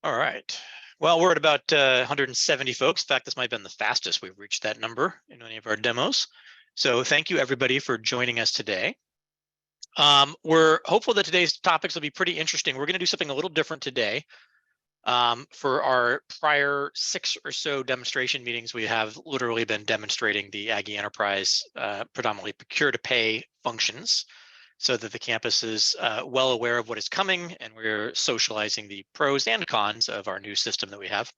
All right. Well, we're at about 170 folks. In fact, this might have been the fastest we've reached that number in any of our demos. So thank you everybody for joining us today. We're hopeful that today's topics will be pretty interesting. We're going to do something a little different today. For our prior 6 or so demonstration meetings, we have literally been demonstrating the Aggie Enterprise predominantly procure-to-pay functions, so that the campus is well aware of what is coming, and we're socializing the pros and cons of our new system that we have.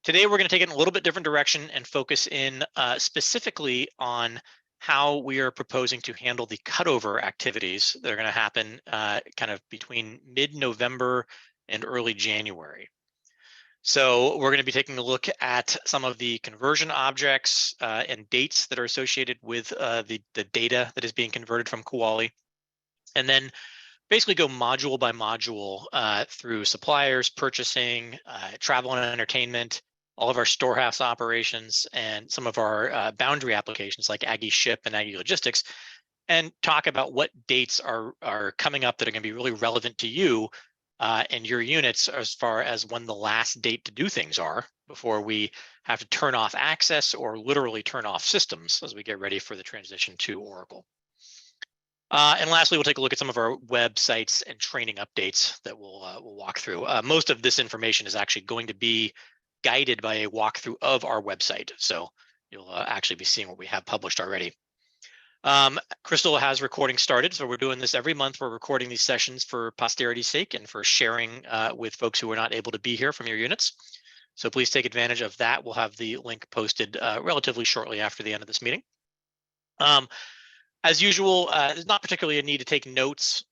Today, we're going to take it in a little bit different direction and focus in specifically on how we are proposing to handle the cutover activities that are going to happen kind of between mid-November and early January. So we're going to be taking a look at some of the conversion objects and dates that are associated with the data that is being converted from Kuali, and then basically go module by module through suppliers, purchasing, travel and entertainment, all of our storehouse operations, and some of our boundary applications like Aggie Ship and Aggie Logistics, and talk about what dates are coming up that are going to be really relevant to you and your units as far as when the last date to do things are before we have to turn off access or literally turn off systems as we get ready for the transition to Oracle. And lastly, we'll take a look at some of our websites and training updates that we'll walk through. Most of this information is actually going to be guided by a walkthrough of our website, so you'll actually be seeing what we have published already. Crystal has recording started, so we're doing this every month. We're recording these sessions for posterity's sake and for sharing with folks who are not able to be here from your units. So please take advantage of that. We'll have the link posted relatively shortly after the end of this meeting. As usual, there's not particularly a need to take notes.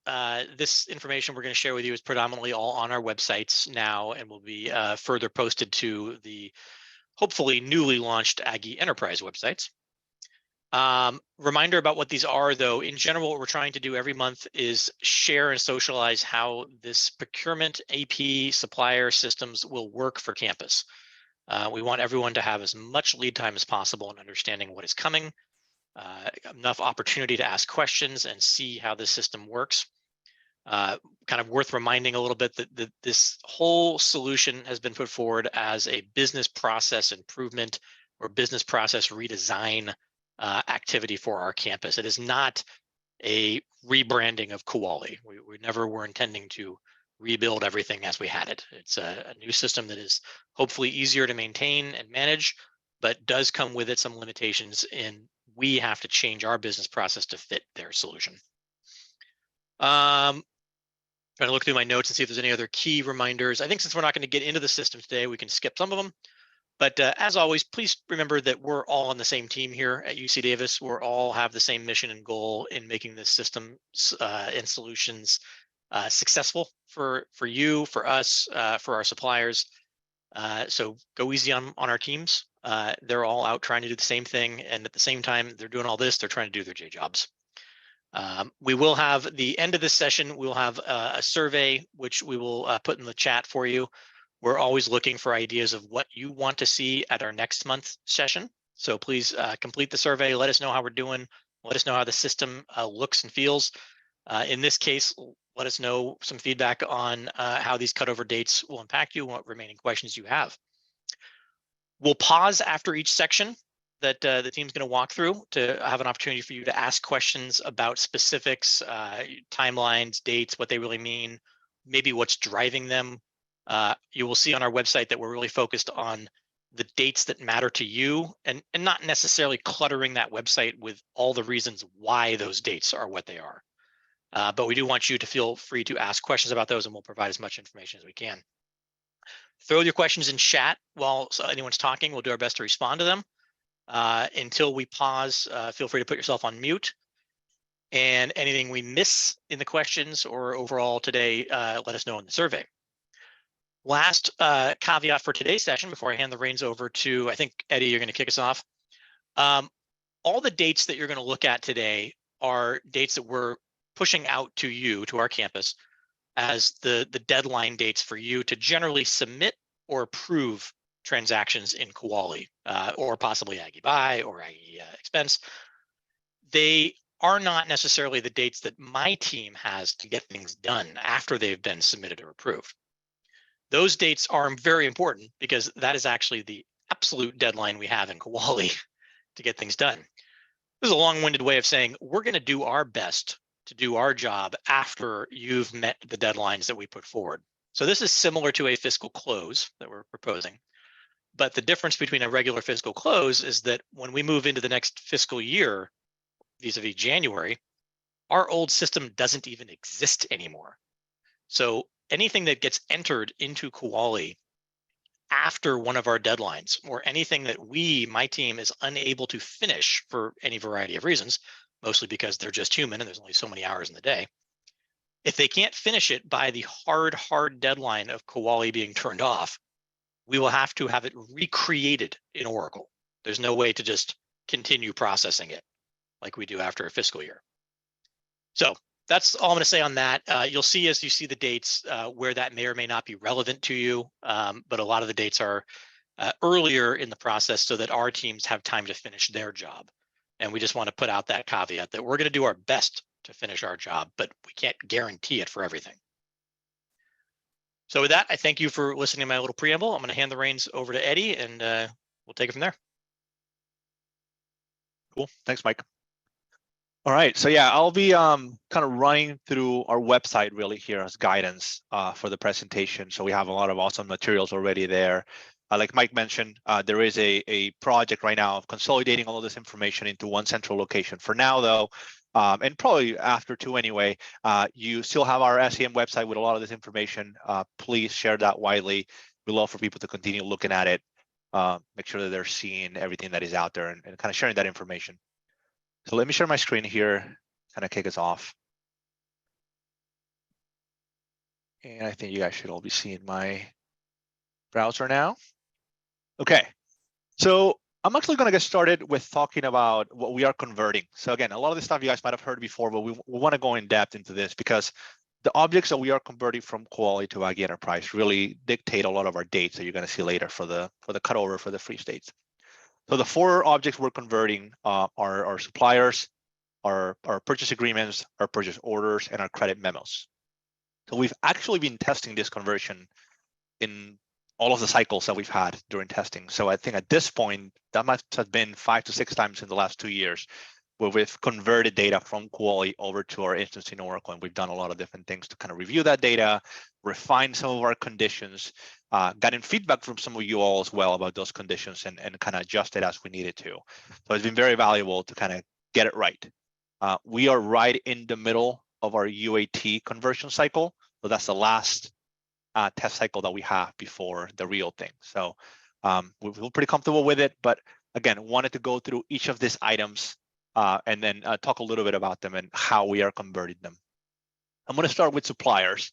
This information we're going to share with you is predominantly all on our websites now and will be further posted to the hopefully newly launched Aggie Enterprise websites. Reminder about what these are, though. In general, what we're trying to do every month is share and socialize how this procurement AP supplier systems will work for campus. We want everyone to have as much lead time as possible in understanding what is coming, enough opportunity to ask questions and see how this system works. Kind of worth reminding a little bit that this whole solution has been put forward as a business process improvement or business process redesign activity for our campus. It is not a rebranding of Kuali. We never were intending to rebuild everything as we had it. It's a new system that is hopefully easier to maintain and manage, but does come with it some limitations in we have to change our business process to fit their solution. Trying to look through my notes and see if there's any other key reminders. I think since we're not going to get into the system today, we can skip some of them. But as always, please remember that we're all on the same team here at UC Davis. We're all have the same mission and goal in making this system and solutions successful for you, for us, for our suppliers. So go easy on our teams. They're all out trying to do the same thing, and at the same time they're doing all this, they're trying to do their J jobs. We will have the end of this session. We'll have a survey which we will put in the chat for you. We're always looking for ideas of what you want to see at our next month's session. So please complete the survey. Let us know how we're doing. Let us know how the system looks and feels. In this case, let us know some feedback on how these cutover dates will impact you and what remaining questions you have. We'll pause after each section that the team's going to walk through to have an opportunity for you to ask questions about specifics, timelines, dates, what they really mean, maybe what's driving them. You will see on our website that we're really focused on the dates that matter to you and not necessarily cluttering that website with all the reasons why those dates are what they are. But we do want you to feel free to ask questions about those, and we'll provide as much information as we can. Throw your questions in chat while anyone's talking. We'll do our best to respond to them. Until we pause, feel free to put yourself on mute. And anything we miss in the questions or overall today, let us know in the survey. Last caveat for today's session before I hand the reins over to, I think, Eddie, you're going to kick us off. All the dates that you're going to look at today are dates that we're pushing out to you, to our campus, as the deadline dates for you to generally submit or approve transactions in Kuali, or possibly Aggie Buy or Aggie Expense. They are not necessarily the dates that my team has to get things done after they've been submitted or approved. Those dates are very important because that is actually the absolute deadline we have in Kuali to get things done. This is a long-winded way of saying we're going to do our best to do our job after you've met the deadlines that we put forward. So this is similar to a fiscal close that we're proposing. But the difference between a regular fiscal close is that when we move into the next fiscal year, vis-a-vis January, our old system doesn't even exist anymore. So anything that gets entered into Kuali after one of our deadlines, or anything that my team, is unable to finish for any variety of reasons, mostly because they're just human and there's only so many hours in the day. If they can't finish it by the hard deadline of Kuali being turned off, we will have to have it recreated in Oracle. There's no way to just continue processing it like we do after a fiscal year. So that's all I'm going to say on that. You'll see as you see the dates where that may or may not be relevant to you, but a lot of the dates are earlier in the process so that our teams have time to finish their job. And we just want to put out that caveat that we're going to do our best to finish our job, but we can't guarantee it for everything. So with that, I thank you for listening to my little preamble. I'm going to hand the reins over to Eddie, and we'll take it from there. Cool. Thanks, Mike. All right, so yeah, I'll be kind of running through our website really here as guidance for the presentation. So we have a lot of awesome materials already there. Like Mike mentioned, there is a project right now of consolidating all of this information into one central location. For now, though, and probably after too anyway, you still have our SEM website with a lot of this information. Please share that widely. We'd love for people to continue looking at it, make sure that they're seeing everything that is out there and kind of sharing that information. So let me share my screen here, kind of kick us off. And I think you guys should all be seeing my browser now. Okay, so I'm actually going to get started with talking about what we are converting. So again, a lot of this stuff you guys might have heard before, but we want to go in depth into this because the objects that we are converting from Kuali to Aggie Enterprise really dictate a lot of our dates that you're going to see later for the cutover for the free states. So the 4 objects we're converting are our suppliers, our purchase agreements, our purchase orders, and our credit memos. So we've actually been testing this conversion in all of the cycles that we've had during testing. So I think at this point, that must have been 5 to 6 times in the last 2 years where we've converted data from Kuali over to our instance in Oracle. And we've done a lot of different things to kind of review that data, refine some of our conditions, gotten feedback from some of you all as well about those conditions and kind of adjust it as we needed to. So it's been very valuable to kind of get it right. We are right in the middle of our UAT conversion cycle. So that's the last test cycle that we have before the real thing. So we feel pretty comfortable with it. But again, wanted to go through each of these items and then talk a little bit about them and how we are converting them. I'm going to start with suppliers.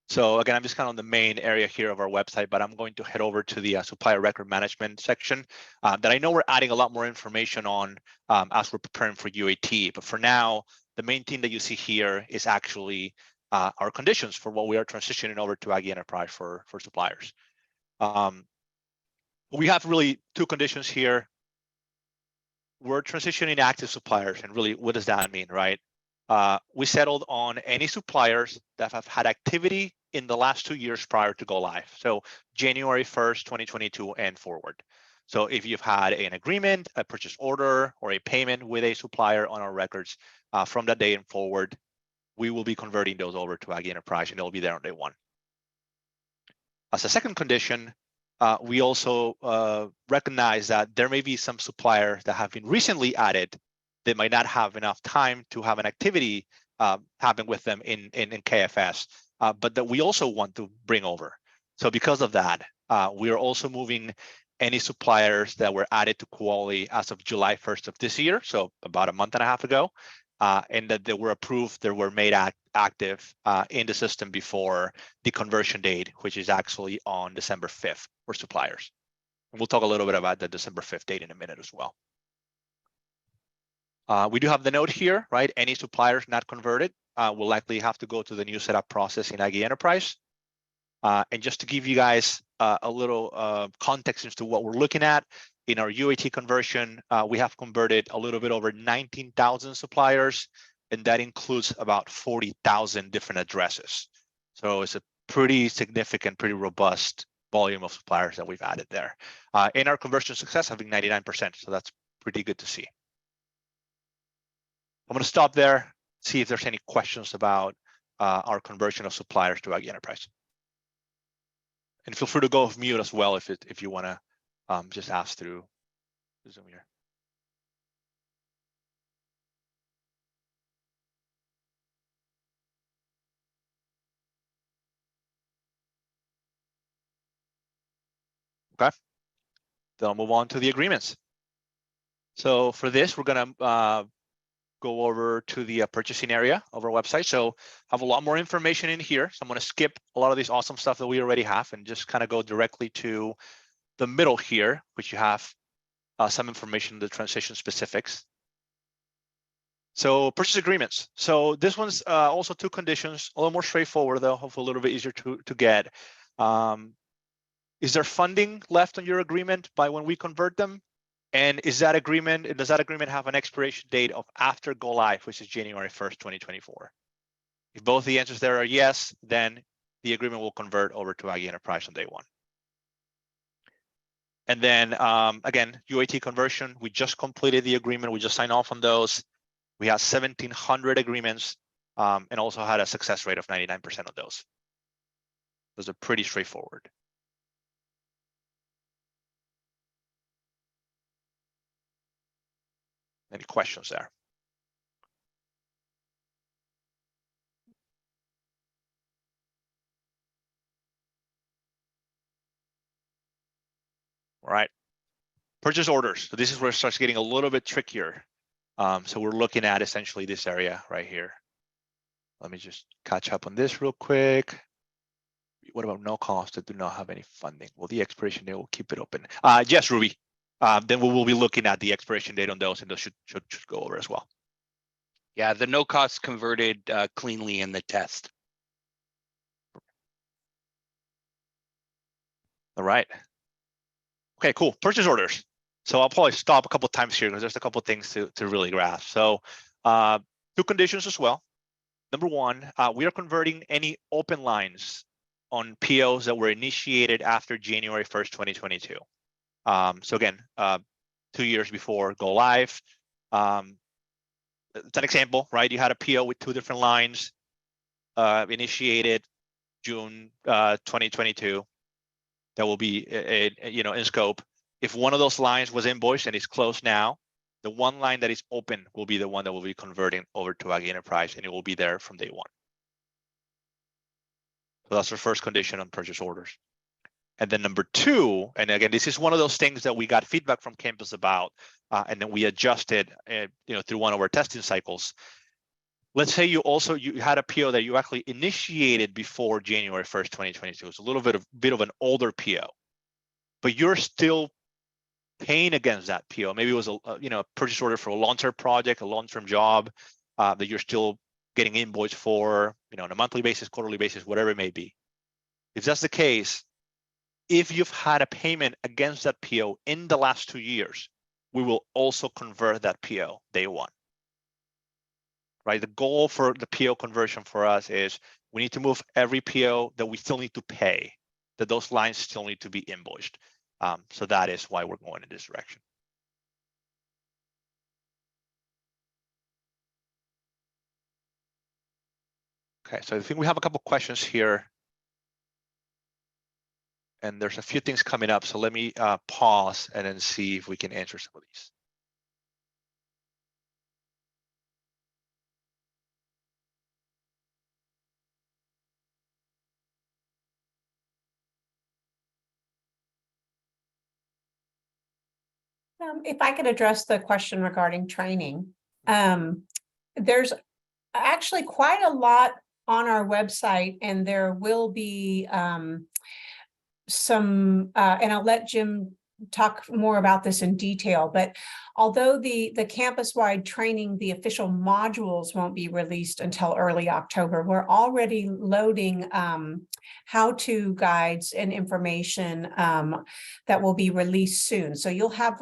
So again, I'm just kind of on the main area here of our website, but I'm going to head over to the supplier record management section that I know we're adding a lot more information on as we're preparing for UAT. But for now, the main thing that you see here is actually our conditions for what we are transitioning over to Aggie Enterprise for suppliers. We have really 2 conditions here. We're transitioning active suppliers, and really, what does that mean, right? We settled on any suppliers that have had activity in the last 2 years prior to go live. So January 1st, 2022 and forward. So if you've had an agreement, a purchase order, or a payment with a supplier on our records from that day and forward, we will be converting those over to Aggie Enterprise and they'll be there on day 1. As a second condition, we also recognize that there may be some suppliers that have been recently added that might not have enough time to have an activity happen with them in KFS, but that we also want to bring over. So because of that, we are also moving any suppliers that were added to Kuali as of July 1st of this year, so about a month and a half ago, and that they were approved, they were made active in the system before the conversion date, which is actually on December 5th for suppliers. And we'll talk a little bit about the December 5th date in a minute as well. We do have the note here, right? Any suppliers not converted will likely have to go to the new setup process in Aggie Enterprise. And just to give you guys a little context as to what we're looking at, in our UAT conversion, we have converted a little bit over 19,000 suppliers, and that includes about 40,000 different addresses. So it's a pretty significant, pretty robust volume of suppliers that we've added there. And our conversion success having 99%, so that's pretty good to see. I'm going to stop there, see if there's any questions about our conversion of suppliers to Aggie Enterprise. And feel free to go off mute as well if you want to just ask through Zoom here. Okay, then I'll move on to the agreements. So for this, we're going to go over to the purchasing area of our website. So I have a lot more information in here. So I'm going to skip a lot of these awesome stuff that we already have and just kind of go directly to the middle here, which you have some information, the transition specifics. So purchase agreements. So this one's also two conditions, a little more straightforward though, hopefully a little bit easier to get. Is there funding left on your agreement by when we convert them? And does that agreement have an expiration date of after go live, which is January 1st, 2024? If both the answers there are yes, then the agreement will convert over to Aggie Enterprise on day one. And then again, UAT conversion, we just completed the agreement. We just signed off on those. We have 1,700 agreements and also had a success rate of 99% of those. Those are pretty straightforward. Any questions there? All right. Purchase orders. So this is where it starts getting a little bit trickier. So we're looking at essentially this area right here. Let me just catch up on this real quick. What about no cost that do not have any funding? Well, the expiration date will keep it open. Yes, Ruby. Then we will be looking at the expiration date on those, and those should go over as well. Yeah, the no cost converted cleanly in the test. All right. Okay, cool. Purchase orders. So I'll probably stop a couple of times here because there's a couple of things to really grasp. So two conditions as well. Number one, we are converting any open lines on POs that were initiated after January 1st, 2022. So again, 2 years before go live. It's an example, right? You had a PO with two different lines initiated June 2022. That will be in scope. If one of those lines was invoiced and is closed now, the one line that is open will be the one that will be converting over to Aggie Enterprise, and it will be there from day one. So that's our first condition on purchase orders. And then number two, and again, this is one of those things that we got feedback from campus about, and then we adjusted, through one of our testing cycles. Let's say you had a PO that you actually initiated before January 1st, 2022. It's a little bit of an older PO, but you're still paying against that PO. Maybe it was a purchase order for a long-term project, a long-term job that you're still getting invoiced for, on a monthly basis, quarterly basis, whatever it may be. If that's the case, if you've had a payment against that PO in the last 2 years, we will also convert that PO day one. Right? The goal for the PO conversion for us is we need to move every PO that we still need to pay, that those lines still need to be invoiced. So that is why we're going in this direction. Okay, so I think we have a couple questions here. And there's a few things coming up. So let me pause and then see if we can answer some of these. If I could address the question regarding training, there's actually quite a lot on our website, and there will be some, and I'll let Jim talk more about this in detail, but although the campus-wide training, the official modules won't be released until early October, we're already loading how-to guides and information that will be released soon. So you'll have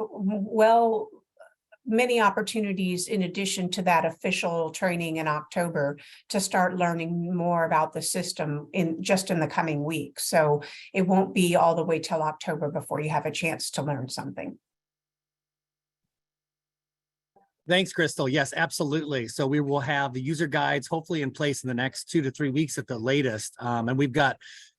many opportunities in addition to that official training in October to start learning more about the system in the coming weeks. So it won't be all the way till October before you have a chance to learn something. Thanks, Crystal. Yes, absolutely. So we will have the user guides hopefully in place in the next 2 to 3 weeks at the latest. And we've got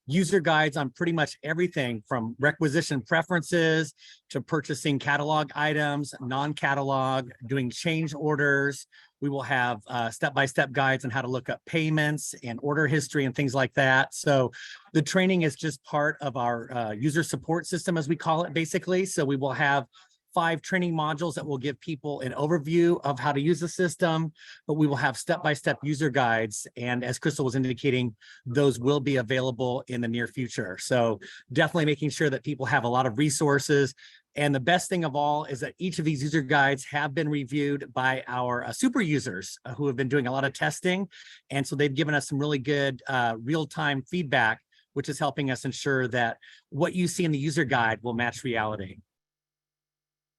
user guides on pretty much everything from requisition preferences to purchasing catalog items, non-catalog, doing change orders. We will have step-by-step guides on how to look up payments and order history and things like that. So the training is just part of our user support system, as we call it, basically. So we will have 5 training modules that will give people an overview of how to use the system, but we will have step-by-step user guides. And as Crystal was indicating, those will be available in the near future. So definitely making sure that people have a lot of resources. And the best thing of all is that each of these user guides have been reviewed by our super users who have been doing a lot of testing. And so they've given us some really good real-time feedback, which is helping us ensure that what you see in the user guide will match reality.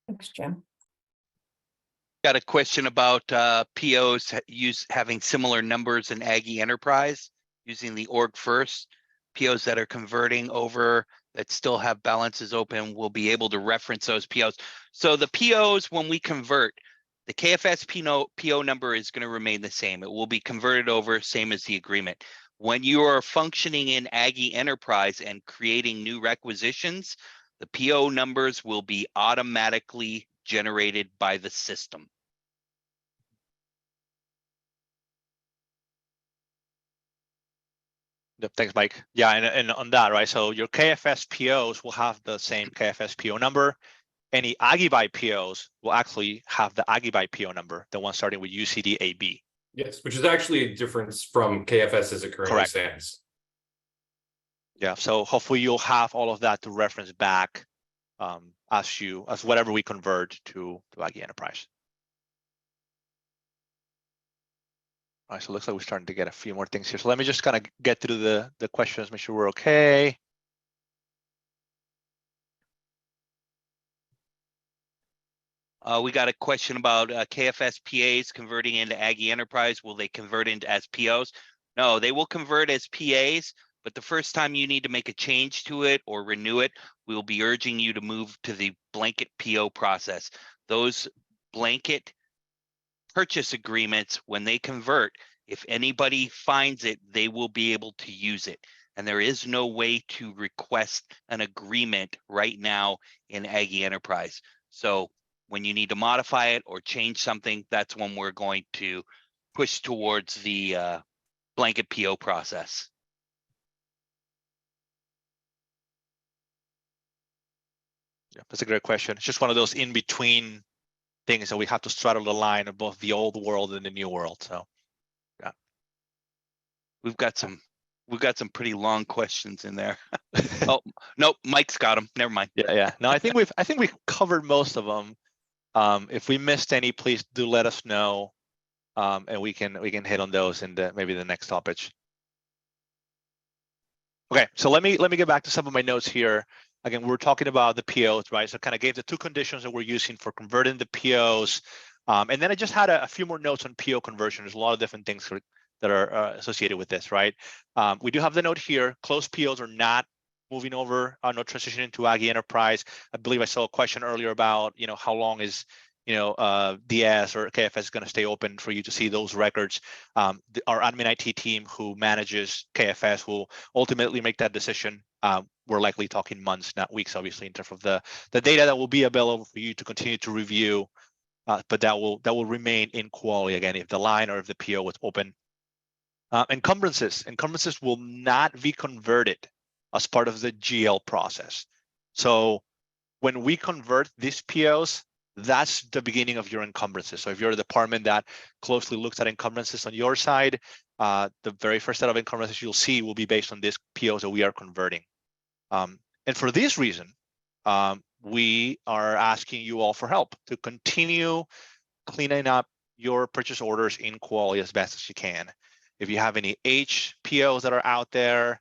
Thanks, Jim. Got a question about POs having similar numbers in Aggie Enterprise using the org first. POs that are converting over that still have balances open will be able to reference those POs. So the POs, when we convert, the KFS PO number is going to remain the same. It will be converted over, same as the agreement. When you are functioning in Aggie Enterprise and creating new requisitions, the PO numbers will be automatically generated by the system. Yep, thanks, Mike. Yeah, and on that, right? So your KFS POs will have the same KFS PO number. Any Agibyte POs will actually have the Agibyte PO number, the one starting with UCD AB. Yes, which is actually a difference from KFS as it currently Correct. stands. Yeah, so hopefully you'll have all of that to reference back as whatever we convert to Aggie Enterprise. All right, so it looks like we're starting to get a few more things here. So let me just kind of get through the questions, make sure we're okay. We got a question about KFS PAs converting into Aggie Enterprise. Will they convert into as POs? No, they will convert as PAs, but the first time you need to make a change to it or renew it, we'll be urging you to move to the blanket PO process. Those blanket purchase agreements, when they convert, if anybody finds it, they will be able to use it. And there is no way to request an agreement right now in Aggie Enterprise. So when you need to modify it or change something, that's when we're going to push towards the blanket PO process. Yeah, that's a great question. It's just one of those in between things that we have to straddle the line of both the old world and the new world. So yeah, we've got some pretty long questions in there. Oh, nope, Mike's got them. Never mind. Yeah. No, I think we've covered most of them. If we missed any, please do let us know, and we can hit on those in maybe the next topic. Okay, so let me get back to some of my notes here. Again, we're talking about the POs, right? So kind of gave the 2 conditions that we're using for converting the POs. And then I just had a few more notes on PO conversion. There's a lot of different things that are associated with this, right? We do have the note here, closed POs are not moving over, not transitioning to Aggie Enterprise. I believe I saw a question earlier about, how long is, DS or KFS is going to stay open for you to see those records. Our admin IT team who manages KFS will ultimately make that decision. We're likely talking months, not weeks, obviously, in terms of the data that will be available for you to continue to review. But that will remain in quality again if the line or if the PO was open. Encumbrances will not be converted as part of the GL process. So when we convert these POs, that's the beginning of your encumbrances. So if you're a department that closely looks at encumbrances on your side, the very first set of encumbrances you'll see will be based on these POs that we are converting. And for this reason, we are asking you all for help to continue cleaning up your purchase orders in quality as best as you can. If you have any HPOs that are out there,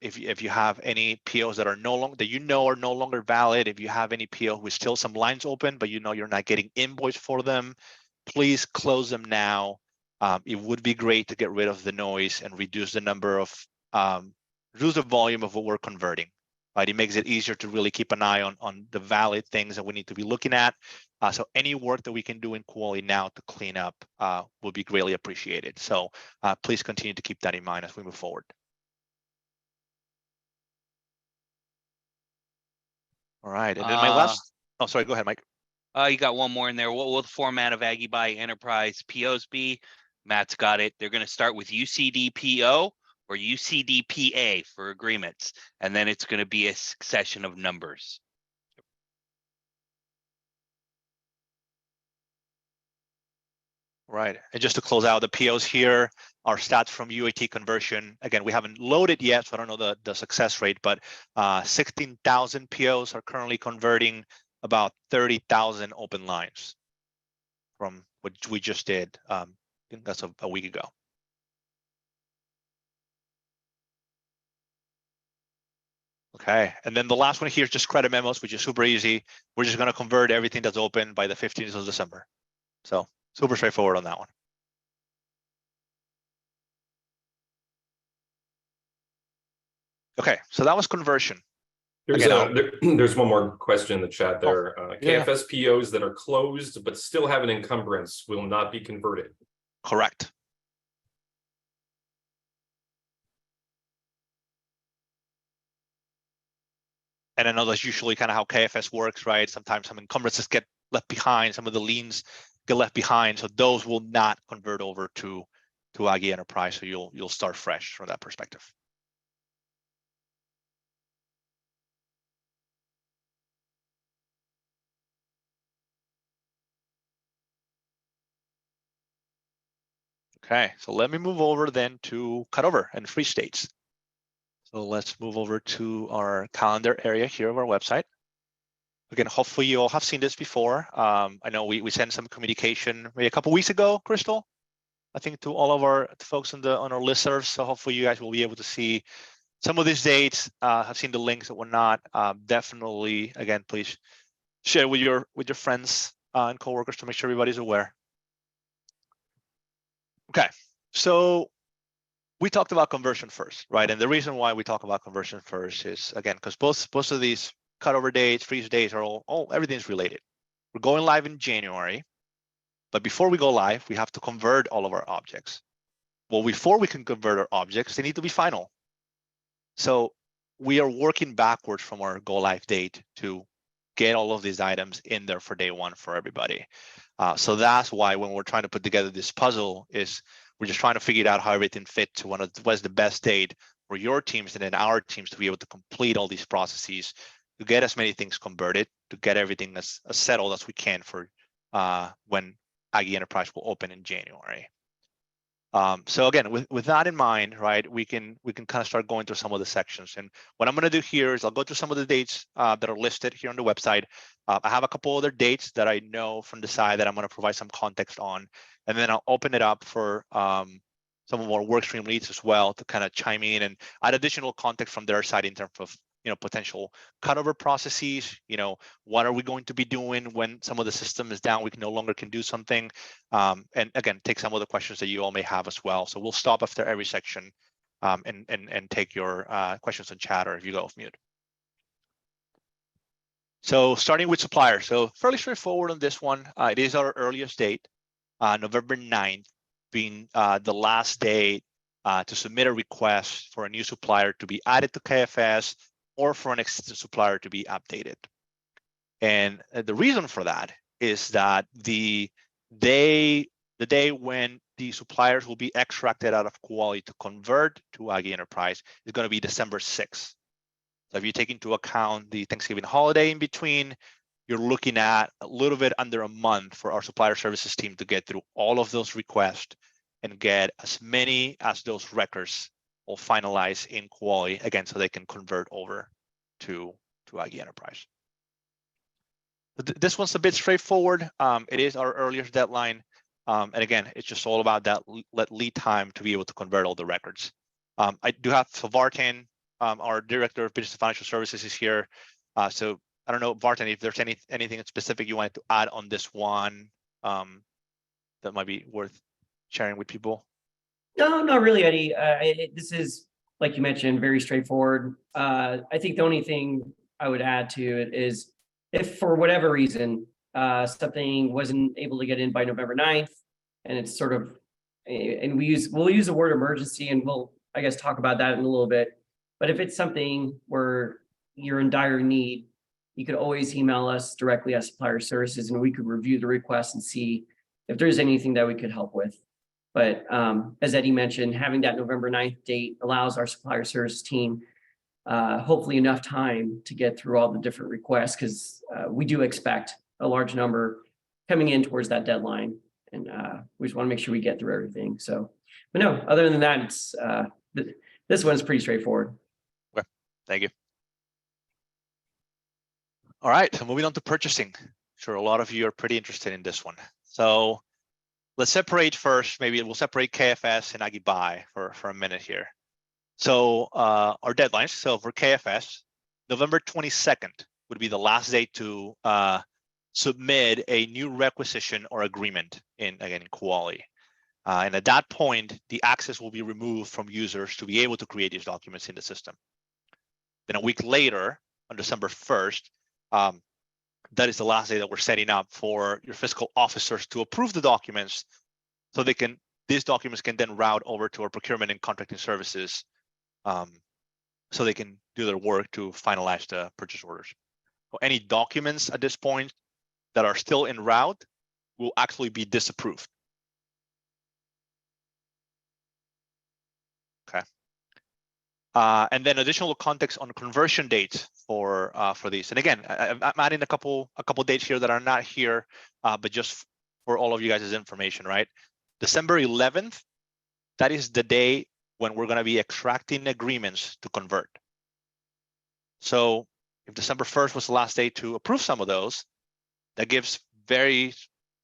If you have any POs that are no longer that you know are no longer valid, if you have any PO with still some lines open, but you know you're not getting invoice for them, please close them now. It would be great to get rid of the noise and reduce the number of reduce the volume of what we're converting. Right, it makes it easier to really keep an eye on the valid things that we need to be looking at. So any work that we can do in quality now to clean up will be greatly appreciated. So please continue to keep that in mind as we move forward. All right, and then my last. Oh, sorry. Go ahead, Mike. You got one more in there. What will the format of Aggie Buy Enterprise POs be? Matt's got it. They're going to start with UCD PO or UCD PA for agreements, and then it's going to be a succession of numbers. Right, and just to close out the POs here, our stats from UAT conversion. Again, we haven't loaded yet, so I don't know the success rate, but 16,000 POs are currently converting about 30,000 open lines from what we just did. I think that's a week ago. Okay, and then the last one here is just credit memos, which is super easy. We're just going to convert everything that's open by the 15th of December. So super straightforward on that one. Okay, so that was conversion. There's there's one more question in the chat there. Yeah. KFS POs that are closed but still have an encumbrance will not be converted. Correct. And I know that's usually kind of how KFS works, right? Sometimes some encumbrances get left behind, some of the liens get left behind, so those will not convert over to Aggie Enterprise. So you'll start fresh from that perspective. Okay, so let me move over then to cutover and free states. So let's move over to our calendar area here of our website. Again, hopefully you all have seen this before. I know we sent some communication maybe a couple weeks ago, Crystal, I think, to all of our folks on our listservs. So hopefully you guys will be able to see some of these dates, have seen the links and whatnot. Definitely, again, please share with your friends and coworkers to make sure everybody's aware. Okay, so we talked about conversion first, right? And the reason why we talk about conversion first is, again, because both of these cutover dates, freeze dates are all everything's related. We're going live in January, but before we go live, we have to convert all of our objects. Well, before we can convert our objects, they need to be final. So we are working backwards from our go live date to get all of these items in there for day one for everybody. So that's why when we're trying to put together this puzzle, is we're just trying to figure out how everything fits to what's the best date for your teams and then our teams to be able to complete all these processes, to get as many things converted, to get everything as settled as we can for when Aggie Enterprise will open in January. So again, with that in mind, right, we can kind of start going through some of the sections. And what I'm going to do here is I'll go through some of the dates that are listed here on the website. I have a couple other dates that I know from the side that I'm going to provide some context on, and then I'll open it up for some of our workstream leads as well to kind of chime in and add additional context from their side in terms of potential cutover processes. What are we going to be doing when some of the system is down, we no longer can do something, and again, take some of the questions that you all may have as well. So we'll stop after every section and take your questions on chat or if you go off mute. So starting with suppliers, so fairly straightforward on this one. It is our earliest date, November 9th being the last day to submit a request for a new supplier to be added to KFS or for an existing supplier to be updated. And the reason for that is that the day when the suppliers will be extracted out of quality to convert to Aggie Enterprise is going to be December 6th. So if you take into account the Thanksgiving holiday in between, you're looking at a little bit under a month for our supplier services team to get through all of those requests and get as many as those records all finalized in quality, again, so they can convert over to Aggie Enterprise. But this one's a bit straightforward. It is our earliest deadline. And again, it's just all about that lead time to be able to convert all the records. I do have Favartan our director of business and financial services, is here. So I don't know, Barton, if there's anything specific you wanted to add on this one, that might be worth sharing with people. No, not really, Eddie. This is, like you mentioned, very straightforward. I think the only thing I would add to it is if for whatever reason, something wasn't able to get in by November 9th, and it's sort of, and we'll use the word emergency, and we'll, I guess, talk about that in a little bit. But if it's something where you're in dire need, you could always email us directly at Supplier Services, and we could review the request and see if there's anything that we could help with. But as Eddie mentioned, having that November 9th date allows our supplier services team hopefully enough time to get through all the different requests, because we do expect a large number coming in towards that deadline. And we just want to make sure we get through everything. So, but no, other than that, it's this one's pretty straightforward. Okay, thank you. All right, so moving on to purchasing. Sure, a lot of you are pretty interested in this one. So let's separate first, maybe we'll separate KFS and Aggie Buy for a minute here. So our deadlines, so for KFS, November 22nd would be the last day to submit a new requisition or agreement in Quali. And at that point, the access will be removed from users to be able to create these documents in the system. Then a week later, on December 1st, that is the last day that we're setting up for your fiscal officers to approve the documents, so these documents can then route over to our procurement and contracting services, so they can do their work to finalize the purchase orders. So any documents at this point that are still en route will actually be disapproved. Okay. And then additional context on conversion dates for these. And again, I'm adding a couple dates here that are not here, but just for all of you guys' information, right? December 11th, that is the day when we're going to be extracting agreements to convert. So if December 1st was the last day to approve some of those, that gives very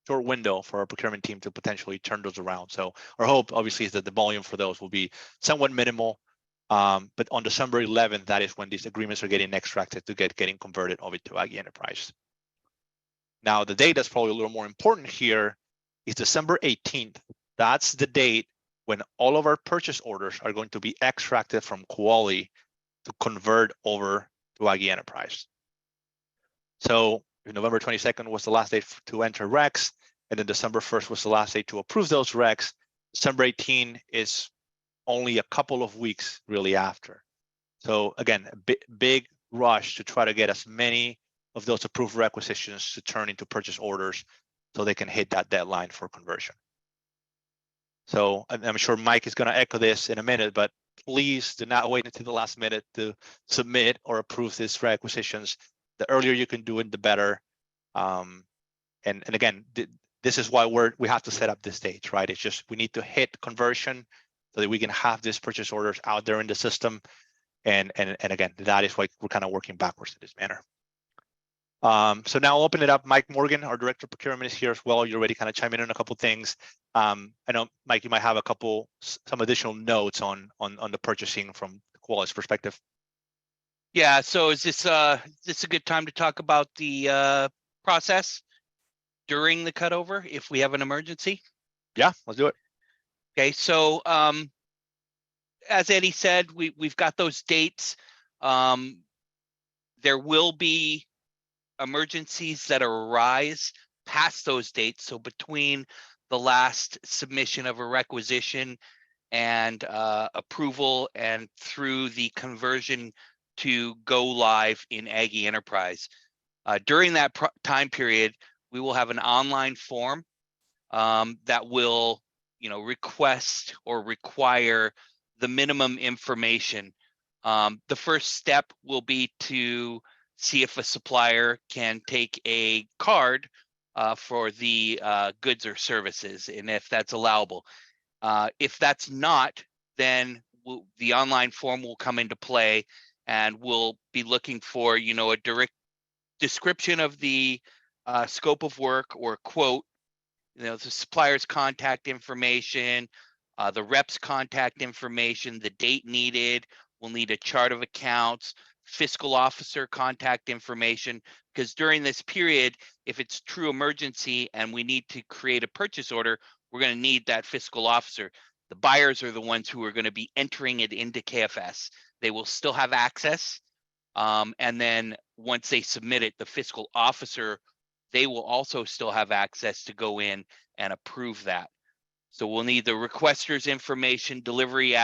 short window for our procurement team to potentially turn those around. So our hope, obviously, is that the volume for those will be somewhat minimal. But on December 11th, that is when these agreements are getting extracted to getting converted over to Aggie Enterprise. Now, the date that's probably a little more important here is December 18th. That's the date when all of our purchase orders are going to be extracted from Quali to convert over to Aggie Enterprise. So November 22nd was the last day to enter recs, and then December 1st was the last day to approve those recs. December 18 is only a couple of weeks really after. So again, a big rush to try to get as many of those approved requisitions to turn into purchase orders so they can hit that deadline for conversion. So I'm sure Mike is going to echo this in a minute, but please do not wait until the last minute to submit or approve these requisitions. The earlier you can do it, the better. And again, this is why we have to set up this stage, right? It's just we need to hit conversion so that we can have these purchase orders out there in the system. And again, that is why we're kind of working backwards in this manner. So now I'll open it up. Mike Morgan, our director of procurement, is here as well. You're already kind of chiming in on a couple of things. I know, Mike, you might have some additional notes on the purchasing from Quali's perspective. Yeah, so is this a good time to talk about the process during the cutover if we have an emergency? Yeah, let's do it. Okay, so as Eddie said, we've got those dates. There will be emergencies that arise past those dates. So between the last submission of a requisition and approval and through the conversion to go live in Aggie Enterprise. During that time period, we will have an online form that will, request or require the minimum information. The first step will be to see if a supplier can take a card for the goods or services, and if that's allowable. If that's not, then the online form will come into play, and we'll be looking for, a direct description of the scope of work or quote, the supplier's contact information, the rep's contact information, the date needed, We'll need a chart of accounts, fiscal officer contact information, because during this period, if it's true emergency and we need to create a purchase order, we're going to need that fiscal officer. The buyers are the ones who are going to be entering it into KFS. They will still have access. And then once they submit it, the fiscal officer, they will also still have access to go in and approve that. So we'll need the requester's information, delivery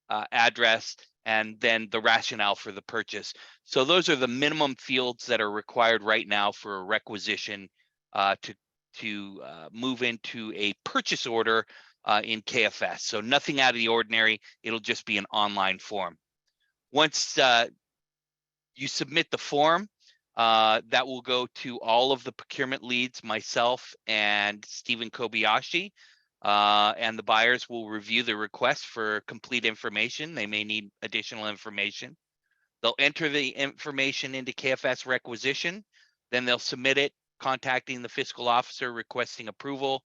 address, and then the rationale for the purchase. So those are the minimum fields that are required right now for a requisition to move into a purchase order in KFS. So nothing out of the ordinary. It'll just be an online form. Once you submit the form, that will go to all of the procurement leads, myself and Stephen Kobayashi. And the buyers will review the request for complete information. They may need additional information. They'll enter the information into KFS requisition. Then they'll submit it, contacting the fiscal officer requesting approval.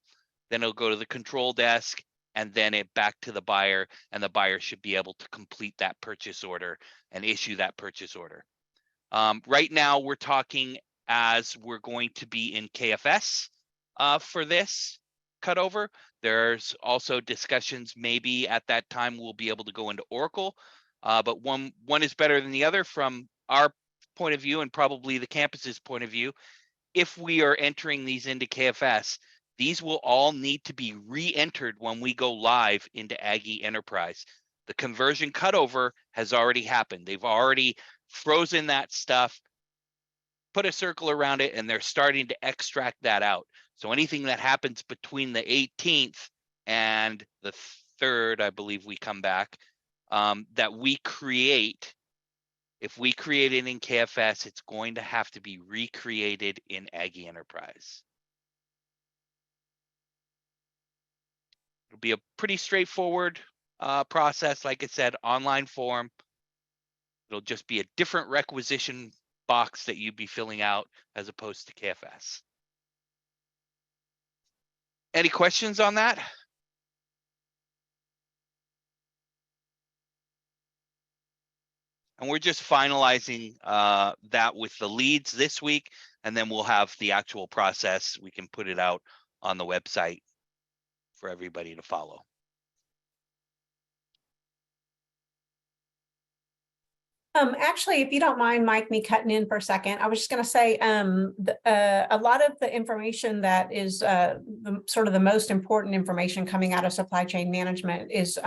Then it'll go to the control desk and then it back to the buyer, and the buyer should be able to complete that purchase order and issue that purchase order. Right now, we're talking as we're going to be in KFS for this cutover. There's also discussions maybe at that time we'll be able to go into Oracle, but one is better than the other from our point of view and probably the campus's point of view. If we are entering these into KFS, these will all need to be re-entered when we go live into Aggie Enterprise. The conversion cutover has already happened. They've already frozen that stuff, put a circle around it, and they're starting to extract that out. So anything that happens between the 18th and the 3rd, I believe we come back, that we create, if we create it in KFS, it's going to have to be recreated in Aggie Enterprise. It'll be a pretty straightforward process. Like I said, online form. It'll just be a different requisition box that you'd be filling out as opposed to KFS. Any questions on that? And we're just finalizing that with the leads this week, and then we'll have the actual process. We can put it out on the website for everybody to follow. Actually, if you don't mind, Mike, me cutting in for a second, I was just going to say a lot of the information that is sort of the most important information coming out of supply chain management is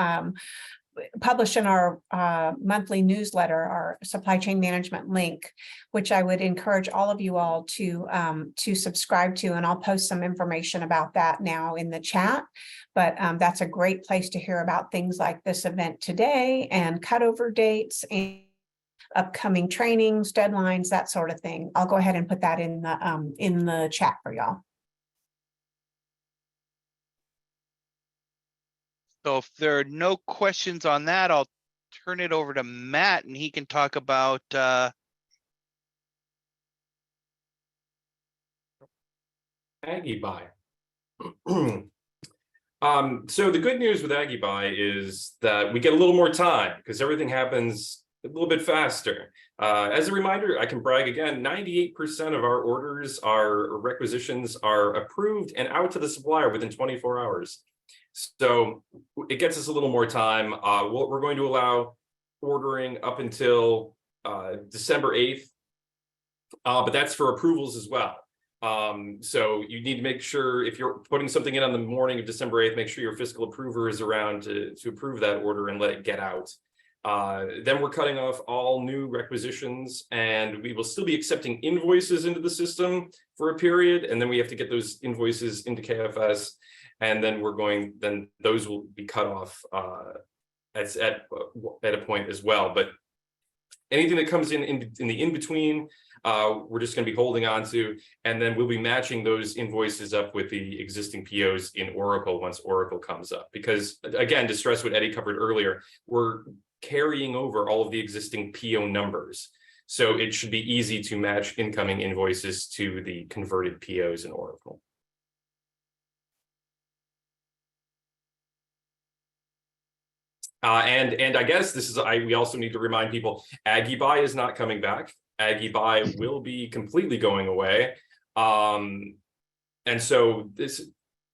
published in our monthly newsletter, our supply chain management link, which I would encourage all of you all to subscribe to, and I'll post some information about that now in the chat. But that's a great place to hear about things like this event today and cutover dates and upcoming trainings, deadlines, that sort of thing. I'll go ahead and put that in the chat for y'all. So if there are no questions on that, I'll turn it over to Matt and he can talk about Aggie Buy. So the good news with Aggie Buy is that we get a little more time because everything happens a little bit faster. As a reminder, I can brag again, 98% of our orders, our requisitions are approved and out to the supplier within 24 hours. So it gets us a little more time. We're going to allow ordering up until December 8th, but that's for approvals as well. So you need to make sure if you're putting something in on the morning of December 8th, make sure your fiscal approver is around to approve that order and let it get out. Then we're cutting off all new requisitions, and we will still be accepting invoices into the system for a period, and then we have to get those invoices into KFS, and then then those will be cut off at a point as well. But anything that comes in the in-between, we're just going to be holding on to, and then we'll be matching those invoices up with the existing POs in Oracle once Oracle comes up. Because again, to stress what Eddie covered earlier, we're carrying over all of the existing PO numbers. So it should be easy to match incoming invoices to the converted POs in Oracle. And I guess this is we also need to remind people Aggie Buy is not coming back. Aggie Buy will be completely going away. And so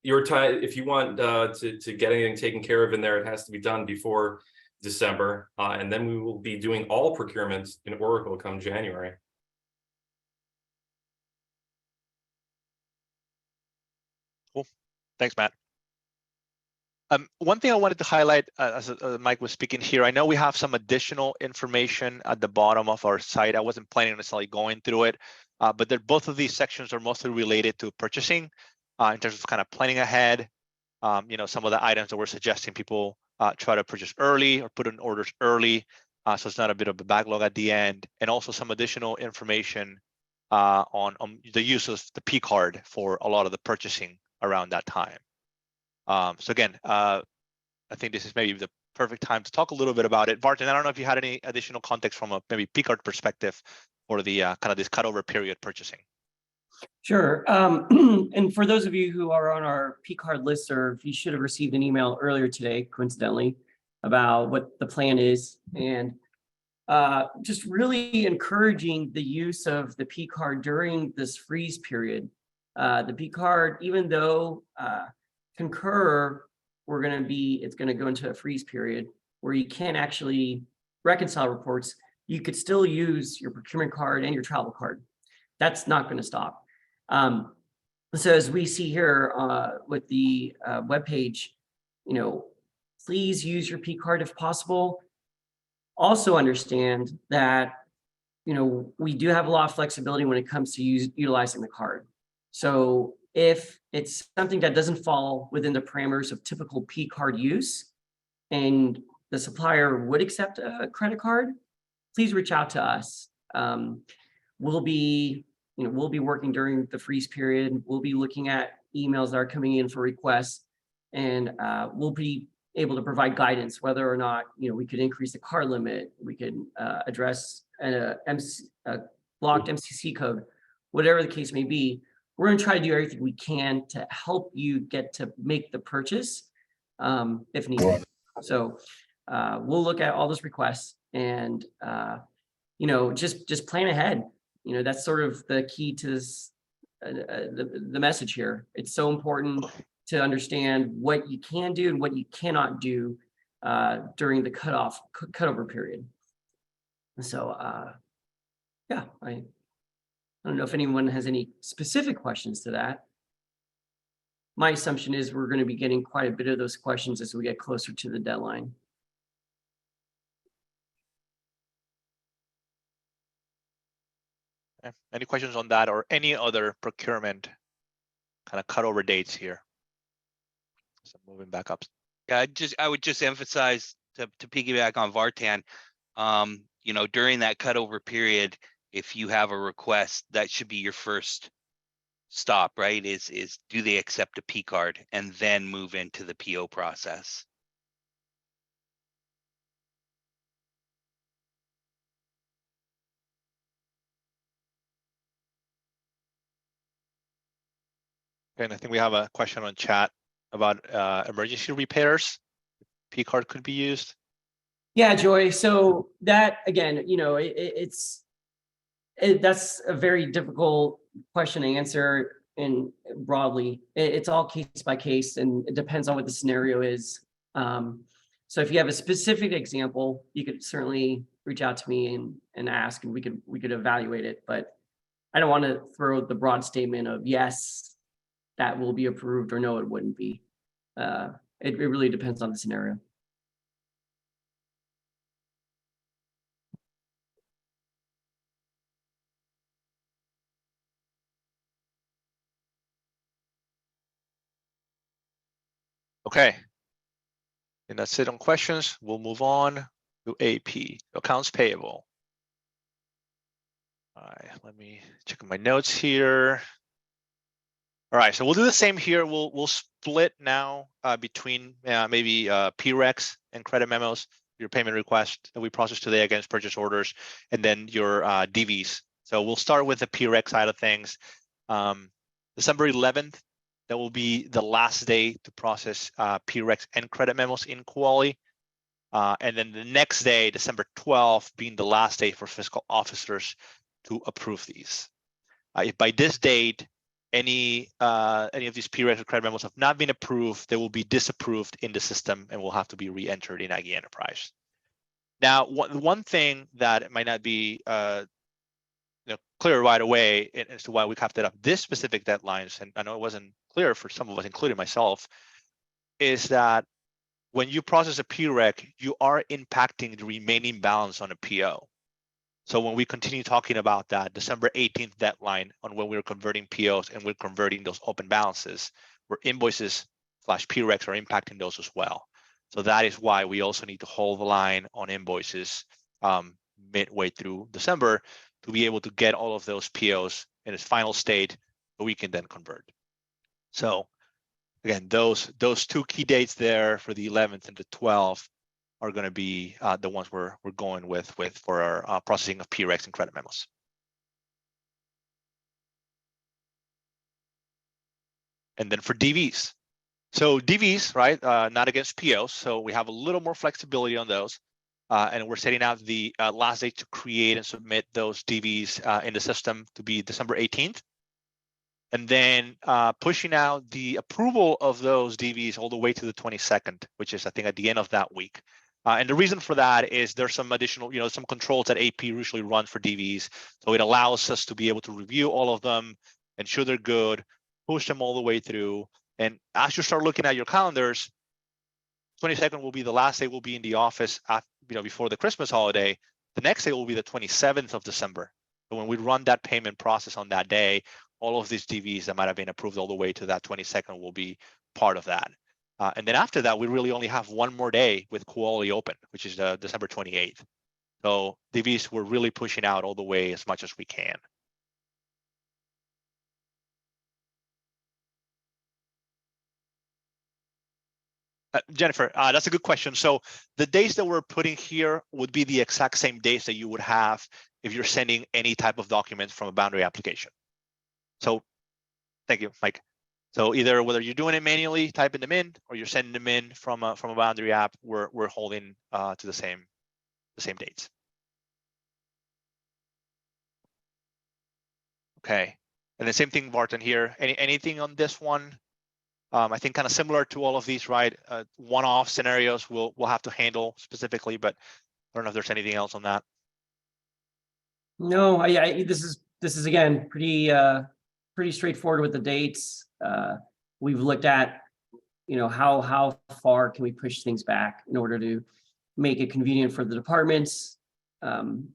your time, if you want to get anything taken care of in there, it has to be done before December. And then we will be doing all procurements in Oracle come January. Cool. Thanks, Matt. One thing I wanted to highlight as Mike was speaking here, I know we have some additional information at the bottom of our site. I wasn't planning on necessarily going through it, but both of these sections are mostly related to purchasing in terms of kind of planning ahead. Some of the items that we're suggesting people try to purchase early or put in orders early, so it's not a bit of a backlog at the end, and also some additional information on the use of the P card for a lot of the purchasing around that time. So again, I think this is maybe the perfect time to talk a little bit about it. Barton, I don't know if you had any additional context from a maybe P card perspective for the kind of this cutover period purchasing. Sure. And for those of you who are on our P card listserv, you should have received an email earlier today, coincidentally, about what the plan is, and just really encouraging the use of the P card during this freeze period. The P card, even though Concur, it's going to go into a freeze period where you can't actually reconcile reports. You could still use your procurement card and your travel card. That's not going to stop. So as we see here with the webpage, please use your P card if possible. Also understand that, we do have a lot of flexibility when it comes to utilizing the card. So if it's something that doesn't fall within the parameters of typical P card use and the supplier would accept a credit card, please reach out to us. We'll be working during the freeze period. We'll be looking at emails that are coming in for requests, and we'll be able to provide guidance whether or not we could increase the card limit, we could address a blocked MCC code, whatever the case may be. We're going to try to do everything we can to help you get to make the purchase if needed. So we'll look at all those requests and just plan ahead. That's sort of the key to this, the message here. It's so important to understand what you can do and what you cannot do during the cutover period. So yeah, I don't know if anyone has any specific questions to that. My assumption is we're going to be getting quite a bit of those questions as we get closer to the deadline. Any questions on that or any other procurement kind of cutover dates here? So moving back up. Yeah, I would just emphasize to piggyback on Vartan, during that cutover period, if you have a request, that should be your first stop, right? Is do they accept a P card, and then move into the PO process. And I think we have a question on chat about emergency repairs. P card could be used. Yeah, Joy. So that again, that's a very difficult question to answer. And broadly, it's all case by case, and it depends on what the scenario is. So if you have a specific example, you could certainly reach out to me and ask, and we could evaluate it. But I don't want to throw the broad statement of yes, that will be approved, or no, it wouldn't be. It really depends on the scenario. Okay. And that's it on questions. We'll move on to AP, accounts payable. All right, let me check my notes here. All right, so we'll do the same here. We'll split now between maybe PRECs and credit memos, your payment request that we processed today against purchase orders, and then your DVs. So we'll start with the PREC side of things. December 11th, that will be the last day to process PRECs and credit memos in Quali. And then the next day, December 12th, being the last day for fiscal officers to approve these. If by this date, any of these PRECs or credit memos have not been approved, they will be disapproved in the system and will have to be re-entered in Aggie Enterprise. Now, one thing that might not be clear right away as to why we kept it up this specific deadlines, and I know it wasn't clear for some of us, including myself, is that when you process a PREC, you are impacting the remaining balance on a PO. So when we continue talking about that December 18th deadline on when we're converting POs and we're converting those open balances, where invoices / PRECs are impacting those as well. So that is why we also need to hold the line on invoices midway through December to be able to get all of those POs in its final state that we can then convert. So again, those two key dates there for the 11th and the 12th are going to be the ones we're going with for our processing of PRECs and credit memos. And then for DVs. So DVs, right, not against POs. So we have a little more flexibility on those. And we're setting out the last date to create and submit those DVs in the system to be December 18th. And then pushing out the approval of those DVs all the way to the 22nd, which is, I think, at the end of that week. And the reason for that is there's some additional, some controls that AP usually runs for DVs. So it allows us to be able to review all of them, ensure they're good, push them all the way through. And as you start looking at your calendars, 22nd will be the last day we'll be in the office before the Christmas holiday. The next day will be the 27th of December. So when we run that payment process on that day, all of these DVs that might have been approved all the way to that 22nd will be part of that. And then after that, we really only have one more day with quality open, which is December 28th. So DVs we're really pushing out all the way as much as we can. Jennifer, that's a good question. So the days that we're putting here would be the exact same days that you would have if you're sending any type of document from a Boundary application. So thank you, Mike. So either whether you're doing it manually, typing them in, or you're sending them in from a Boundary app, we're holding to the same dates. Okay, and the same thing, Barton here. Anything on this one? I think kind of similar to all of these, right? One-off scenarios we'll have to handle specifically, but I don't know if there's anything else on that. No, this is again pretty straightforward with the dates. We've looked at, how far can we push things back in order to make it convenient for the departments and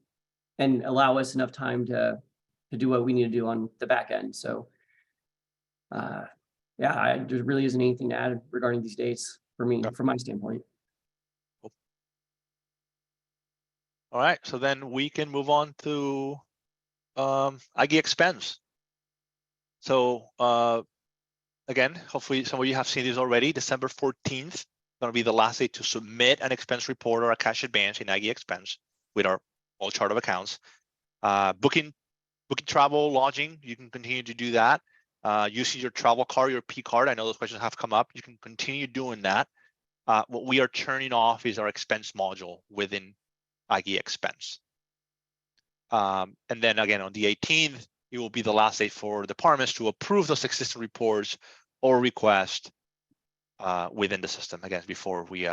allow us enough time to do what we need to do on the back end. So yeah, there really isn't anything to add regarding these dates for me, from my standpoint. Cool. All right, so then we can move on to Aggie expense. So again, hopefully some of you have seen these already. December 14th, going to be the last day to submit an expense report or a cash advance in Aggie expense with our all chart of accounts. Booking travel, lodging, you can continue to do that. Using your travel card, your P card, I know those questions have come up. You can continue doing that. What we are turning off is our expense module within Aggie expense. And then again, on the 18th, it will be the last day for departments to approve those existing reports or request within the system, again, before we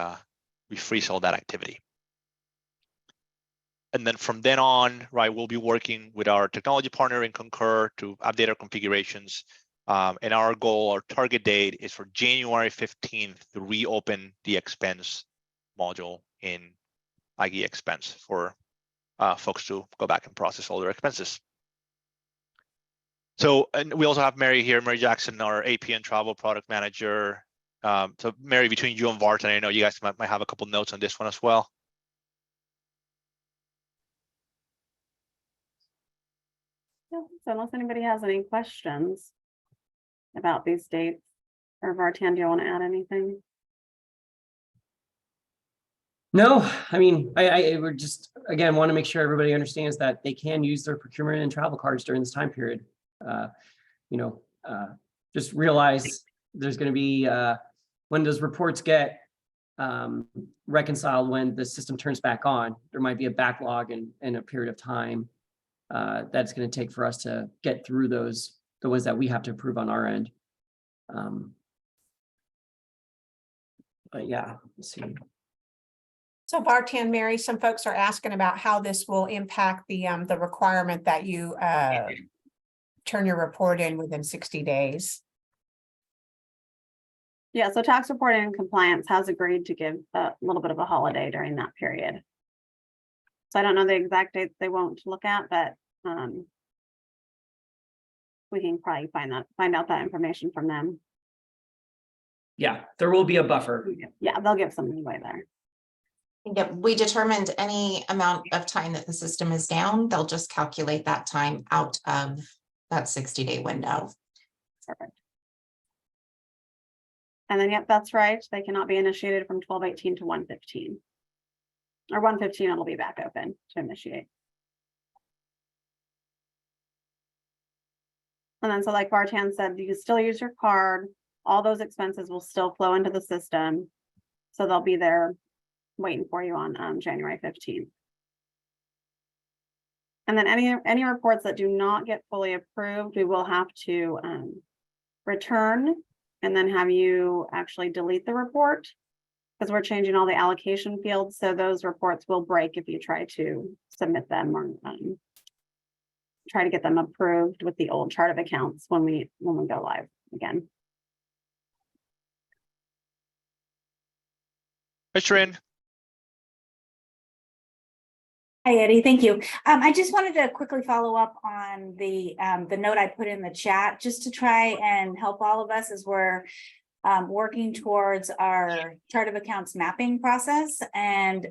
freeze all that activity. And then from then on, right, we'll be working with our technology partner in Concur to update our configurations. And our goal, our target date is for January 15th to reopen the expense module in Aggie expense for folks to go back and process all their expenses. So, and we also have Mary here, Mary Jackson, our AP and travel product manager. So Mary, between you and Vartan, I know you guys might have a couple notes on this one as well. Yeah, so unless anybody has any questions about these dates, or Vartan, do you want to add anything? No, I mean, I would just, again, want to make sure everybody understands that they can use their procurement and travel cards during this time period. Just realize there's going to be, when those reports get reconciled when the system turns back on. There might be a backlog in a period of time that's going to take for us to get through those, the ones that we have to approve on our end. But yeah, let's see. So Vartan, Mary, some folks are asking about how this will impact the requirement that you turn your report in within 60 days. Yeah, so tax reporting and compliance has agreed to give a little bit of a holiday during that period. So I don't know the exact dates they won't look at, but we can probably find out that information from them. Yeah, there will be a buffer. Yeah, they'll give some leeway there. Yep, we determined any amount of time that the system is down, they'll just calculate that time out of that 60-day window. Perfect. And then, yep, that's right. They cannot be initiated from 12/18 to 1/15. Or 1/15, it'll be back open to initiate. And then, so like Vartan said, you can still use your card. All those expenses will still flow into the system. So they'll be there waiting for you on January 15th. And then any reports that do not get fully approved, we will have to return and then have you actually delete the report, because we're changing all the allocation fields. So those reports will break if you try to submit them or try to get them approved with the old chart of accounts when we go live again. Hi, Shren. Hi, Eddie. Thank you. I just wanted to quickly follow up on the note I put in the chat, just to try and help all of us as we're working towards our chart of accounts mapping process and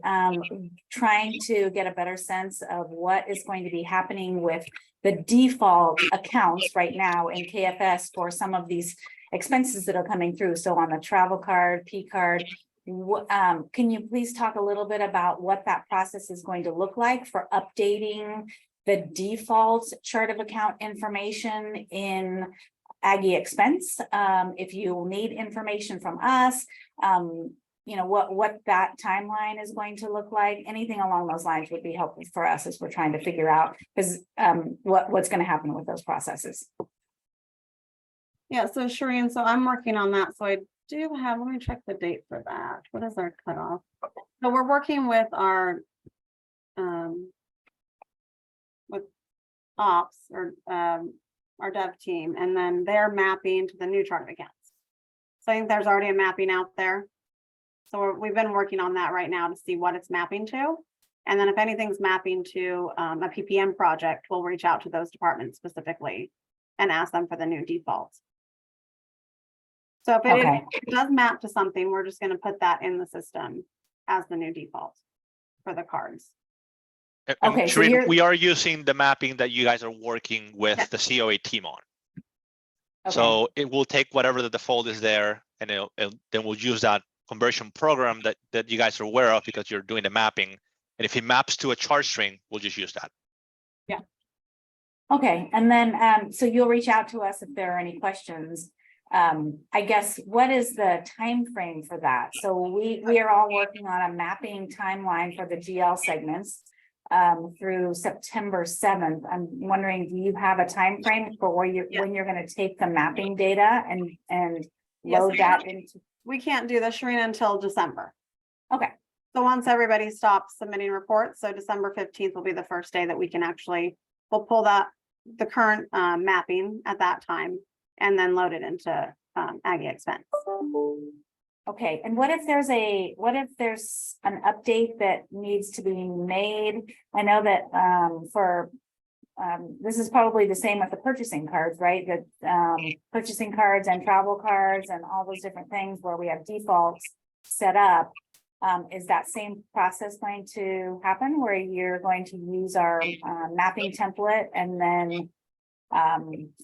trying to get a better sense of what is going to be happening with the default accounts right now in KFS for some of these expenses that are coming through. So on the travel card, P card, can you please talk a little bit about what that process is going to look like for updating the default chart of account information in Aggie expense? If you need information from us, you know, what that timeline is going to look like, anything along those lines would be helpful for us as we're trying to figure out because what's going to happen with those processes. Yeah, so Shereen, so I'm working on that. So I do have, let me check the date for that. What is our cutoff? So we're working with our with ops or our dev team, and then they're mapping to the new chart of accounts. So I think there's already a mapping out there. So we've been working on that right now to see what it's mapping to. And then if anything's mapping to a PPM project, we'll reach out to those departments specifically and ask them for the new defaults. So if it does map to something, we're just going to put that in the system as the new default for the cards. Okay, so we are using the mapping that you guys are working with the COA team on. Okay. So it will take whatever the default is there, and then we'll use that conversion program that you guys are aware of because you're doing the mapping. And if it maps to a chart string, we'll just use that. Yeah. Okay, and then so you'll reach out to us if there are any questions. I guess what is the time frame for that? So we are all working on a mapping timeline for the GL segments through September 7th. I'm wondering, do you have a time frame for when you're going to take the mapping data and load that into? We can't do the Shereen until December. Okay. So once everybody stops submitting reports, so December 15th will be the first day that we can we'll pull the current mapping at that time and then load it into Aggie expense. Okay, and what if there's an update that needs to be made? I know that this is probably the same with the purchasing cards, right? That purchasing cards and travel cards and all those different things where we have defaults set up. Is that same process going to happen where you're going to use our mapping template and then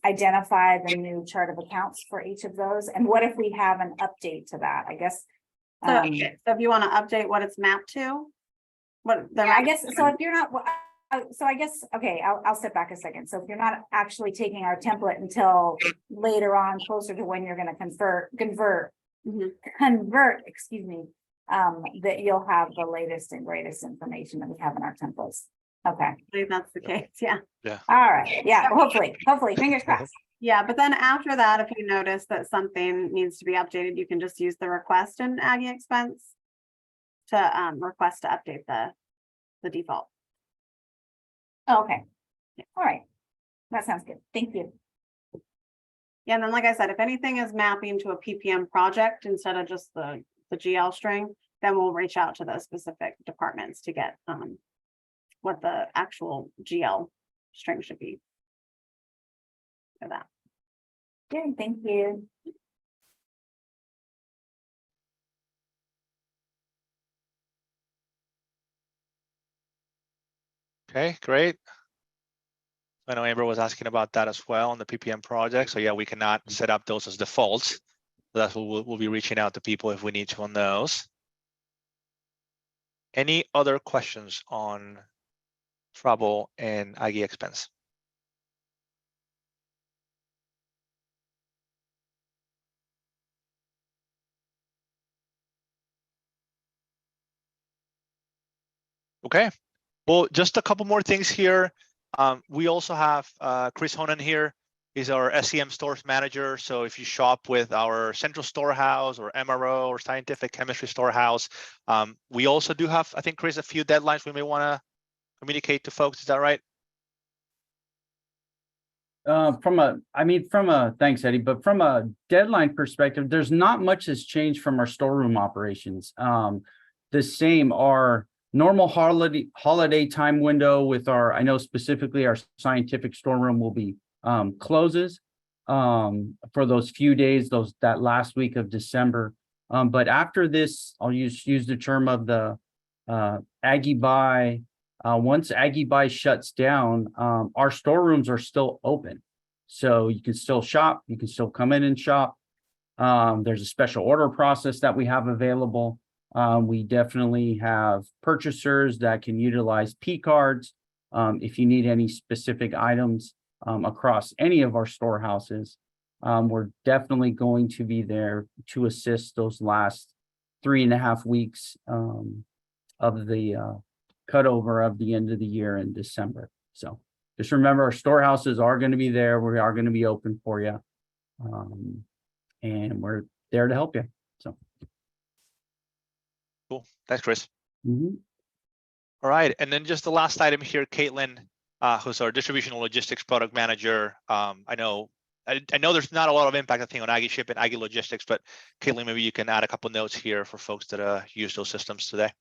identify the new chart of accounts for each of those? And what if we have an update to that? I guess. So if you want to update what it's mapped to, I guess so. If you're not, so I guess, okay, I'll step back a second. So if you're not actually taking our template until later on, closer to when you're going to convert, excuse me, that you'll have the latest and greatest information that we have in our templates. Okay, I think that's the case, yeah. all right, yeah, hopefully, fingers crossed. Yeah, but then after that, if you notice that something needs to be updated, you can just use the request in Aggie expense to request to update the default. Okay, all right, that sounds good, thank you. Yeah, and then like I said, if anything is mapping to a PPM project instead of just the GL string, then we'll reach out to those specific departments to get what the actual GL string should be for that. Good, thank you. Okay, great. I know Amber was asking about that as well on the PPM project. So yeah, we cannot set up those as defaults. So that's what we'll be reaching out to people if we need to on those. Any other questions on travel and Aggie expense? Okay, well, just a couple more things here. We also have Chris Honan here. He's our SEM stores manager. So if you shop with our central storehouse or MRO or scientific chemistry storehouse, we also do have, I think, Chris, a few deadlines we may want to communicate to folks. Is that right? Thanks, Eddie, but from a deadline perspective, there's not much has changed from our storeroom operations. The same, our normal holiday time window with I know specifically our scientific storeroom will be closes for those few days, that last week of December. But after this, I'll use the term of the Aggie Buy. Once Aggie Buy shuts down, our storerooms are still open. So you can still shop, you can still come in and shop. There's a special order process that we have available. We definitely have purchasers that can utilize P cards. If you need any specific items across any of our storehouses, we're definitely going to be there to assist those last 3.5 weeks of the cutover of the end of the year in December. So just remember, our storehouses are going to be there. We are going to be open for you. And we're there to help you. So. Cool. Thanks, Chris. Mm-hmm. All right. And then just the last item here, Caitlin, who's our distribution and logistics product manager. I know there's not a lot of impact, I think, on Aggie Ship and Aggie Logistics, but Caitlin, maybe you can add a couple notes here for folks that use those systems today.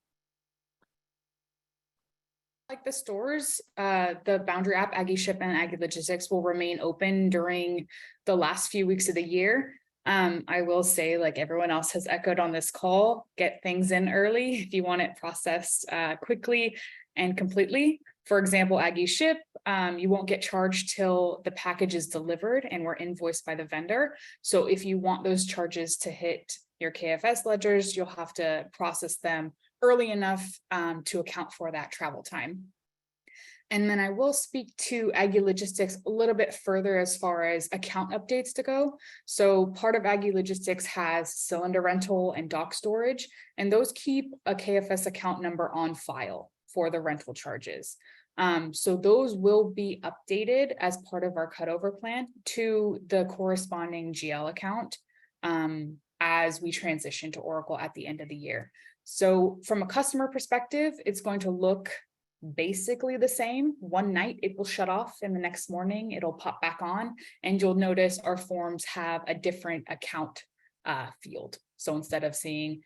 Like the stores, the Boundary app, Aggie Ship and Aggie Logistics will remain open during the last few weeks of the year. I will say, like everyone else has echoed on this call, get things in early if you want it processed quickly and completely. For example, Aggie Ship, you won't get charged till the package is delivered and we're invoiced by the vendor. So if you want those charges to hit your KFS ledgers, you'll have to process them early enough to account for that travel time. And then I will speak to Aggie Logistics a little bit further as far as account updates to go. So part of Aggie Logistics has cylinder rental and dock storage, and those keep a KFS account number on file for the rental charges. So those will be updated as part of our cutover plan to the corresponding GL account as we transition to Oracle at the end of the year. So from a customer perspective, it's going to look basically the same. One night it will shut off and the next morning it'll pop back on, and you'll notice our forms have a different account field. So instead of seeing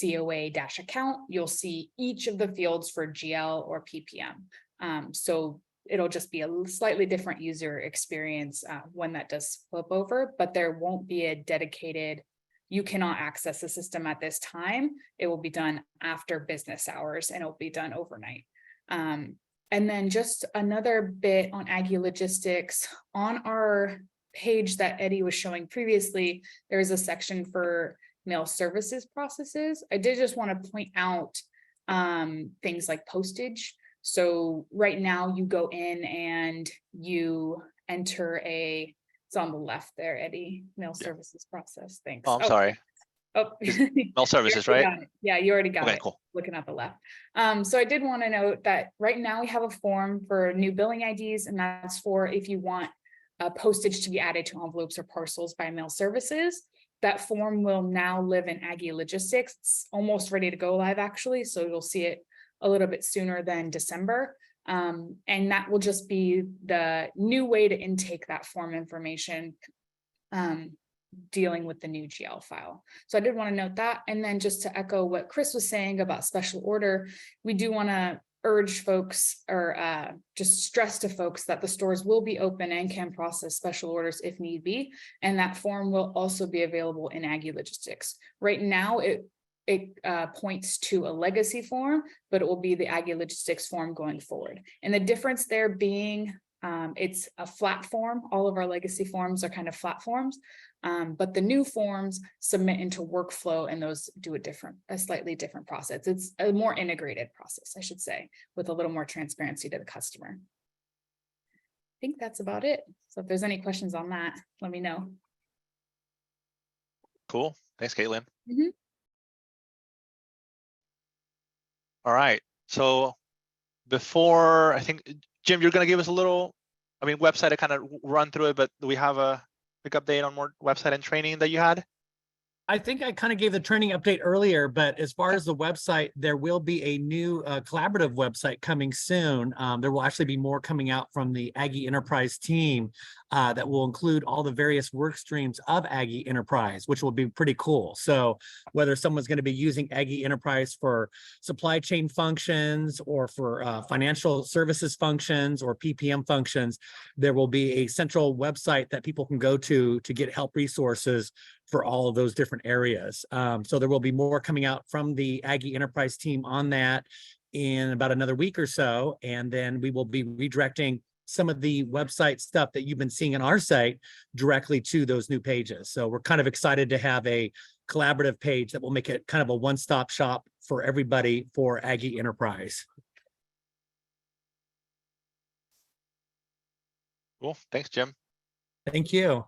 COA-account, you'll see each of the fields for GL or PPM. So it'll just be a slightly different user experience when that does flip over, but there won't be a dedicated, you cannot access the system at this time. It will be done after business hours and it'll be done overnight. And then just another bit on Aggie Logistics. On our page that Eddie was showing previously, there's a section for mail services processes. I did just want to point out things like postage. So right now you go in and you enter it's on the left there, Eddie, mail services process. Thanks. Oh, I'm sorry. Oh. Mail services, You already right? got it. Yeah, you already got Okay, it. cool. Looking at the left. So I did want to note that right now we have a form for new billing IDs, and that's for if you want postage to be added to envelopes or parcels by mail services. That form will now live in Aggie Logistics. It's almost ready to go live, actually, so you'll see it a little bit sooner than December. And that will just be the new way to intake that form information, dealing with the new GL file. So I did want to note that. And then just to echo what Chris was saying about special order, we do want to urge folks, or just stress to folks, that the stores will be open and can process special orders if need be. And that form will also be available in Aggie Logistics. Right now, it points to a legacy form, but it will be the Aggie Logistics form going forward. And the difference there being, it's a flat form. All of our legacy forms are kind of flat forms, but the new forms submit into workflow, and those do a slightly different process. It's a more integrated process, I should say, with a little more transparency to the customer. I think that's about it. So if there's any questions on that, let me know. Cool. Thanks, Caitlin. Mhm. All right. So before, I think, Jim, you're going to give us a little, website to kind of run through it, but do we have a quick update on more website and training that you had? I think I kind of gave the training update earlier, but as far as the website, there will be a new collaborative website coming soon. There will actually be more coming out from the Aggie Enterprise team that will include all the various work streams of Aggie Enterprise, which will be pretty cool. So whether someone's going to be using Aggie Enterprise for supply chain functions or for financial services functions or PPM functions, there will be a central website that people can go to get help resources for all of those different areas. So there will be more coming out from the Aggie Enterprise team on that in about another week or so. And then we will be redirecting some of the website stuff that you've been seeing on our site directly to those new pages. So we're kind of excited to have a collaborative page that will make it kind of a one-stop shop for everybody for Aggie Enterprise. Cool. Thanks, Jim. Thank you.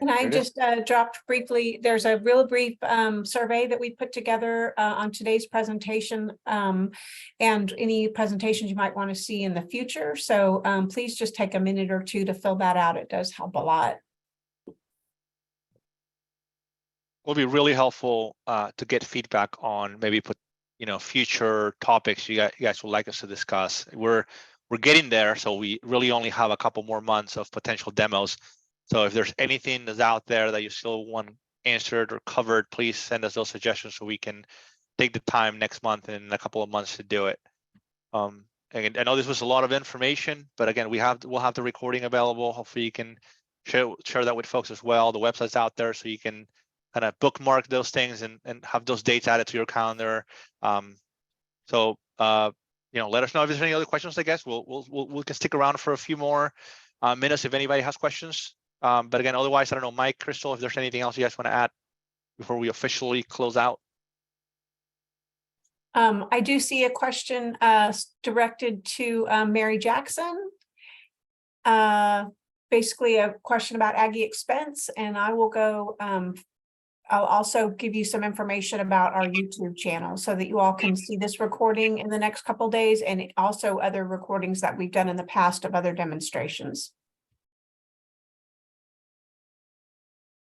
And I just dropped briefly, there's a real brief survey that we put together on today's presentation, and any presentations you might want to see in the future. So please just take a minute or two to fill that out. It does help a lot. Will be really helpful to get feedback on maybe future topics you guys would like us to discuss. We're getting there, so we really only have a couple more months of potential demos. So if there's anything that's out there that you still want answered or covered, please send us those suggestions so we can take the time next month and in a couple of months to do it. And I know this was a lot of information, but again, we'll have the recording available. Hopefully you can share that with folks as well. The website's out there, so you can kind of bookmark those things and have those dates added to your calendar. Let us know if there's any other questions. I guess we can stick around for a few more minutes if anybody has questions. But again, otherwise, I don't know, Mike, Crystal, if there's anything else you guys want to add before we officially close out. I do see a question directed to Mary Jackson. Basically a question about Aggie expense, and I will go, I'll also give you some information about our YouTube channel so that you all can see this recording in the next couple of days, and also other recordings that we've done in the past of other demonstrations.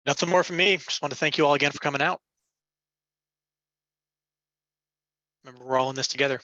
Nothing more from me. Just want to thank you all again for coming out. Remember, we're all in this together.